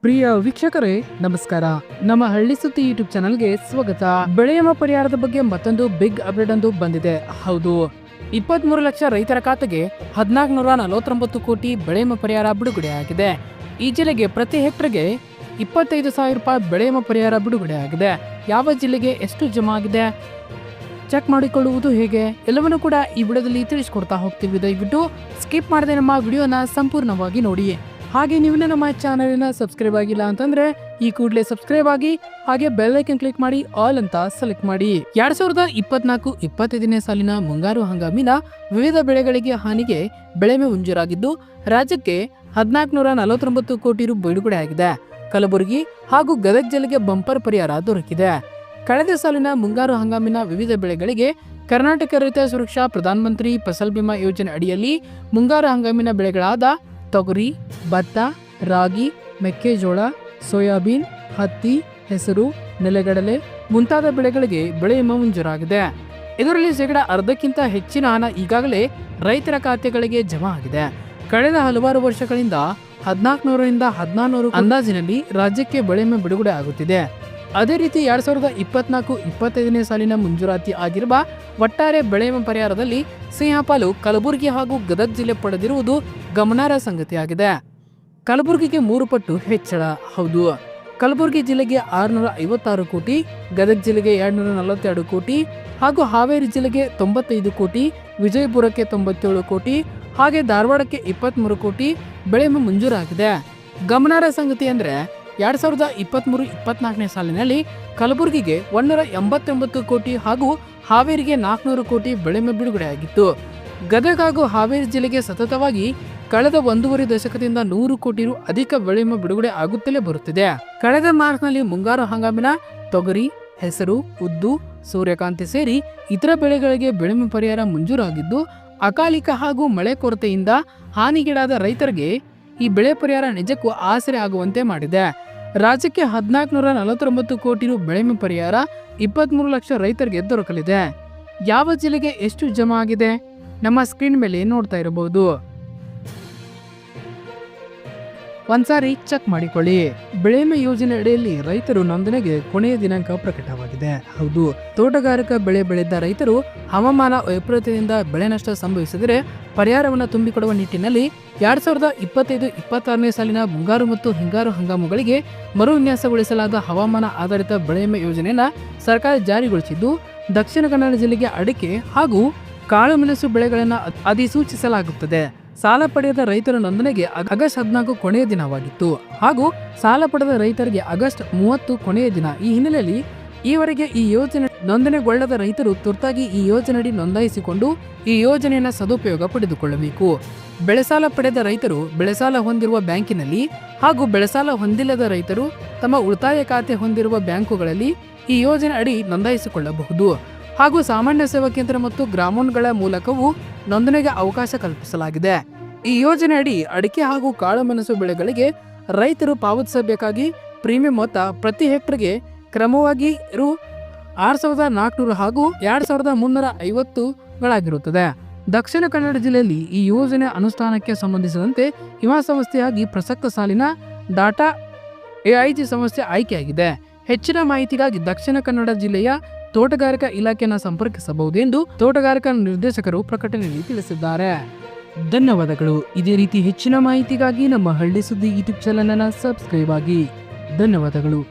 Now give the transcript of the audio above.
ಪ್ರಿಯ ವೀಕ್ಷಕರೇ ನಮಸ್ಕಾರ. ನಮ್ಮ ಹಳ್ಳಿ ಸುದ್ದಿ ಯೂಟ್ಯೂಬ್ ಚಾನಲ್ಗೆ ಸ್ವಾಗತ. ಬೆಳೆ ವಿಮಾ ಪರಿಹಾರದ ಬಗ್ಗೆ ಮತ್ತೊಂದು ಬಿಗ್ ಅಪ್ಡೇಟ್ ಒಂದು ಬಂದಿದೆ. ಹೌದು, 23 ಲಕ್ಷ ರೈತರ ಖಾತೆಗೆ 1449 ಕೋಟಿ ಬೆಳೆ ವಿಮಾ ಪರಿಹಾರ ಬಿಡುಗಡೆ ಆಗಿದೆ. ಈ ಜಿಲ್ಲೆಗೆ ಪ್ರತಿ ಹೆಕ್ಟರ್ಗೆ 25,000 ರೂಪಾಯಿ ಬೆಳೆ ವಿಮಾ ಪರಿಹಾರ ಬಿಡುಗಡೆ ಆಗಿದೆ. ಯಾವ ಜಿಲ್ಲೆಗೆ ಎಷ್ಟು ಜಮಾ ಆಗಿದೆ ಚೆಕ್ ಮಾಡಿಕೊಳ್ಳುವುದು ಹೇಗೆ ಎಲ್ಲವನ್ನೂ ಕೂಡ ಈ ವಿಡಿಯೋದಲ್ಲಿ ತಿಳಿಸ್ಕೊಡ್ತಾ ಹೋಗ್ತೀವಿ. ದಯವಿಟ್ಟು ಸ್ಕಿಪ್ ಮಾಡದೆ ನಮ್ಮ ವಿಡಿಯೋನ ಸಂಪೂರ್ಣವಾಗಿ ನೋಡಿ. ಹಾಗೆ ನೀವು ನಮ್ಮ ಚಾನಲ್ನ ಸಬ್ಸ್ಕ್ರೈಬ್ ಆಗಿಲ್ಲ ಅಂತಂದ್ರೆ ಈ ಕೂಡಲೇ ಸಬ್ಸ್ಕ್ರೈಬ್ ಆಗಿ ಹಾಗೆ ಬೆಲ್ ಐಕನ್ ಕ್ಲಿಕ್ ಮಾಡಿ ಆಲ್ ಅಂತ ಸೆಲೆಕ್ಟ್ ಮಾಡಿ. 2024-25ನೇ ಸಾಲಿನ ಮುಂಗಾರು ಹಂಗಾಮಿನ ವಿವಿಧ ಬೆಳೆಗಳಿಗೆ ಹಾನಿಗೆ ಬೆಳೆ ವಿಮೆ ಮಂಜೂರಾಗಿದ್ದು ರಾಜ್ಯಕ್ಕೆ 1449 ಕೋಟಿ ರು ಬಿಡುಗಡೆ ಆಗಿದೆ. ಕಲಬುರಗಿ ಹಾಗೂ ಗದಗ ಜಿಲ್ಲೆಗೆ ಬಂಪರ್ ಪರಿಹಾರ ದೊರಕಿದೆ. ಕಳೆದ ಸಾಲಿನ ಮುಂಗಾರು ಹಂಗಾಮಿನ ವಿವಿಧ ಬೆಳೆಗಳಿಗೆ ಕರ್ನಾಟಕ ರೈತ ಸುರಕ್ಷಾ ಪ್ರಧಾನಮಂತ್ರಿ ಫಸಲ್ ಬಿಮಾ ಯೋಜನೆ ಅಡಿಯಲ್ಲಿ ಮುಂಗಾರು ಹಂಗಾಮಿನ ಬೆಳೆಗಳಾದ ತೊಗರಿ, ಭತ್ತ, ರಾಗಿ, ಮೆಕ್ಕೆಜೋಳ, ಸೋಯಾಬೀನ್, ಹತ್ತಿ, ಹೆಸರು, ನೆಲಗಡಲೆ ಮುಂತಾದ ಬೆಳೆಗಳಿಗೆ ಬೆಳೆ ವಿಮಾ ಮಂಜೂರಾಗಿದೆ. ಇದರಲ್ಲಿ ಅರ್ಧಕ್ಕಿಂತ ಹೆಚ್ಚಿನ ಹಣ ಈಗಾಗಲೇ ರೈತರ ಖಾತೆಗಳಿಗೆ ಜಮಾ ಆಗಿದೆ. ಕಳೆದ ಹಲವಾರು ವರ್ಷಗಳಿಂದ 1400ರಿಂದ 1400 ಅಂದಾಜಿನಲ್ಲಿ ರಾಜ್ಯಕ್ಕೆ ಬೆಳೆ ವಿಮೆ ಬಿಡುಗಡೆ ಆಗುತ್ತಿದೆ. ಅದೇ ರೀತಿ 2024-25ನೇ ಸಾಲಿನ ಮಂಜೂರಾತಿ ಆಗಿರುವ ಒಟ್ಟಾರೆ ಬೆಳೆ ವಿಮೆ ಪರಿಹಾರದಲ್ಲಿ ಸಿಂಹಪಾಲು ಕಲಬುರಗಿ ಹಾಗೂ ಗದಗ ಜಿಲ್ಲೆ ಪಡೆದಿರುವುದು ಗಮನಾರ್ಹ ಸಂಗತಿಯಾಗಿದೆ. ಕಲಬುರಗಿಗೆ 3 ಪಟ್ಟು ಹೆಚ್ಚಳ. ಹೌದು, ಕಲಬುರಗಿ ಜಿಲ್ಲೆಗೆ 656 ಕೋಟಿ, ಗದಗ ಜಿಲ್ಲೆಗೆ 242 ಕೋಟಿ ಹಾಗೂ ಹಾವೇರಿ ಜಿಲ್ಲೆಗೆ 95 ಕೋಟಿ, ವಿಜಯಪುರಕ್ಕೆ 97 ಕೋಟಿ ಹಾಗೆ ಧಾರವಾಡಕ್ಕೆ 23 ಕೋಟಿ ಬೆಳೆ ವಿಮೆ ಮಂಜೂರಾಗಿದೆ. ಗಮನಾರ್ಹ ಸಂಗತಿ ಅಂದ್ರೆ 2023-24ನೇ ಸಾಲಿನಲ್ಲಿ ಕಲಬುರಗಿಗೆ 189 ಕೋಟಿ ಹಾಗೂ ಹಾವೇರಿಗೆ 400 ಕೋಟಿ ಬೆಳೆ ವಿಮೆ ಬಿಡುಗಡೆಯಾಗಿತ್ತು. ಗದಗ ಹಾಗೂ ಹಾವೇರಿ ಜಿಲ್ಲೆಗೆ ಸತತವಾಗಿ ಕಳೆದ 1.5 ದಶಕದಿಂದ 100 ಕೋಟಿ ರು ಅಧಿಕ ಬೆಳೆ ವಿಮೆ ಬಿಡುಗಡೆ ಆಗುತ್ತಲೇ ಬರುತ್ತಿದೆ. ಕಳೆದ ಮಾರ್ಚ್ನಲ್ಲಿ ಮುಂಗಾರು ಹಂಗಾಮಿನ ತೊಗರಿ, ಹೆಸರು, ಉದ್ದು, ಸೂರ್ಯಕಾಂತಿ ಸೇರಿ ಇತರ ಬೆಳೆಗಳಿಗೆ ಬೆಳೆ ವಿಮೆ ಪರಿಹಾರ ಮಂಜೂರಾಗಿದ್ದು ಅಕಾಲಿಕ ಹಾಗೂ ಮಳೆ ಕೊರತೆಯಿಂದ ಹಾನಿಗೀಡಾದ ರೈತರಿಗೆ ಈ ಬೆಳೆ ಪರಿಹಾರ ನಿಜಕ್ಕೂ ಆಸರೆ ಆಗುವಂತೆ ಮಾಡಿದೆ. ರಾಜ್ಯಕ್ಕೆ 1449 ಕೋಟಿ ರು ಬೆಳೆ ವಿಮೆ ಪರಿಹಾರ 23 ಲಕ್ಷ ರೈತರಿಗೆ ದೊರಕಲಿದೆ. ಯಾವ ಜಿಲ್ಲೆಗೆ ಎಷ್ಟು ಜಮಾ ಆಗಿದೆ ನಮ್ಮ ಸ್ಕ್ರೀನ್ ಮೇಲೆ ನೋಡ್ತಾ ಇರಬಹುದು. ಒಂದ್ಸಾರಿ ಚೆಕ್ ಮಾಡಿಕೊಳ್ಳಿ. ಬೆಳೆ ವಿಮೆ ಯೋಜನೆ ಅಡಿಯಲ್ಲಿ ರೈತರು ನೋಂದಣಿಗೆ ಕೊನೆಯ ದಿನಾಂಕ ಪ್ರಕಟವಾಗಿದೆ. ಹೌದು, ತೋಟಗಾರಿಕಾ ಬೆಳೆ ಬೆಳೆದ ರೈತರು ಹವಾಮಾನ ವೈಪರೀತ್ಯದಿಂದ ಬೆಳೆ ನಷ್ಟ ಸಂಭವಿಸಿದರೆ ಪರಿಹಾರವನ್ನು ತುಂಬಿಕೊಡುವ ನಿಟ್ಟಿನಲ್ಲಿ 2025-26ನೇ ಸಾಲಿನ ಮುಂಗಾರು ಮತ್ತು ಹಿಂಗಾರು ಹಂಗಾಮುಗಳಿಗೆ ಮರುವಿನ್ಯಾಸಗೊಳಿಸಲಾದ ಹವಾಮಾನ ಆಧಾರಿತ ಬೆಳೆ ವಿಮೆ ಯೋಜನೆಯನ್ನು ಸರ್ಕಾರ ಜಾರಿಗೊಳಿಸಿದ್ದು ದಕ್ಷಿಣ ಕನ್ನಡ ಜಿಲ್ಲೆಗೆ ಅಡಿಕೆ ಹಾಗೂ ಕಾಳುಮೆಣಸು ಬೆಳೆಗಳನ್ನು ಅಧಿಸೂಚಿಸಲಾಗುತ್ತದೆ. ಸಾಲ ಪಡೆದ ರೈತರ ನೋಂದಣಿಗೆ ಆಗಸ್ಟ್ 14 ಕೊನೆಯ ದಿನವಾಗಿತ್ತು ಹಾಗೂ ಸಾಲ ಪಡೆದ ರೈತರಿಗೆ ಆಗಸ್ಟ್ 30 ಕೊನೆಯ ದಿನ. ಈ ಹಿನ್ನೆಲೆಯಲ್ಲಿ ಈವರೆಗೆ ಈ ಯೋಜನೆ ನೋಂದಣಿಗೊಳ್ಳದ ರೈತರು ತುರ್ತಾಗಿ ಈ ಯೋಜನೆಯಡಿ ನೋಂದಾಯಿಸಿಕೊಂಡು ಈ ಯೋಜನೆಯನ್ನು ಸದುಪಯೋಗ ಪಡೆದುಕೊಳ್ಳಬೇಕು. ಬೆಳೆಸಾಲ ಪಡೆದ ರೈತರು ಬೆಳೆಸಾಲ ಹೊಂದಿರುವ ಬ್ಯಾಂಕಿನಲ್ಲಿ ಹಾಗೂ ಬೆಳೆಸಾಲ ಹೊಂದಿಲ್ಲದ ರೈತರು ತಮ್ಮ ಉಳಿತಾಯ ಖಾತೆ ಹೊಂದಿರುವ ಬ್ಯಾಂಕುಗಳಲ್ಲಿ ಈ ಯೋಜನೆ ಅಡಿ ನೋಂದಾಯಿಸಿಕೊಳ್ಳಬಹುದು ಹಾಗೂ ಸಾಮಾನ್ಯ ಸೇವಾ ಕೇಂದ್ರ ಮತ್ತು ಗ್ರಾಮೋನ್ಗಳ ಮೂಲಕವೂ ನೋಂದಣಿಗೆ ಅವಕಾಶ ಕಲ್ಪಿಸಲಾಗಿದೆ. ಈ ಯೋಜನೆ ಅಡಿ ಅಡಿಕೆ ಹಾಗೂ ಕಾಳುಮೆಣಸು ಬೆಳೆಗಳಿಗೆ ರೈತರು ಪಾವತಿಸಬೇಕಾಗಿ ಪ್ರೀಮಿಯಂ ಮೊತ್ತ ಪ್ರತಿ ಹೆಕ್ಟರ್ಗೆ ಕ್ರಮವಾಗಿ ರು 6,400 ಹಾಗೂ 2,350ಗಳಾಗಿರುತ್ತದೆ. ದಕ್ಷಿಣ ಕನ್ನಡ ಜಿಲ್ಲೆಯಲ್ಲಿ ಈ ಯೋಜನೆ ಅನುಷ್ಠಾನಕ್ಕೆ ಸಂಬಂಧಿಸಿದಂತೆ ವಿಮಾ ಸಂಸ್ಥೆಯಾಗಿ ಪ್ರಸಕ್ತ ಸಾಲಿನ ಡಾಟಾ AIG ಸಂಸ್ಥೆ ಆಯ್ಕೆಯಾಗಿದೆ. ಹೆಚ್ಚಿನ ಮಾಹಿತಿಗಾಗಿ ದಕ್ಷಿಣ ಕನ್ನಡ ಜಿಲ್ಲೆಯ ತೋಟಗಾರಿಕಾ ಇಲಾಖೆಯನ್ನು ಸಂಪರ್ಕಿಸಬಹುದೆಂದು ತೋಟಗಾರಿಕಾ ನಿರ್ದೇಶಕರು ಪ್ರಕಟಣೆಯಲ್ಲಿ ತಿಳಿಸಿದ್ದಾರೆ. ಧನ್ಯವಾದಗಳು. ಇದೇ ರೀತಿ ಹೆಚ್ಚಿನ ಮಾಹಿತಿಗಾಗಿ ನಮ್ಮ ಹಳ್ಳಿ ಸುದ್ದಿ ಯೂಟ್ಯೂಬ್ ಚಾನಲ್ ಅನ್ನು ಸಬ್ಸ್ಕ್ರೈಬ್ ಆಗಿ. ಧನ್ಯವಾದಗಳು.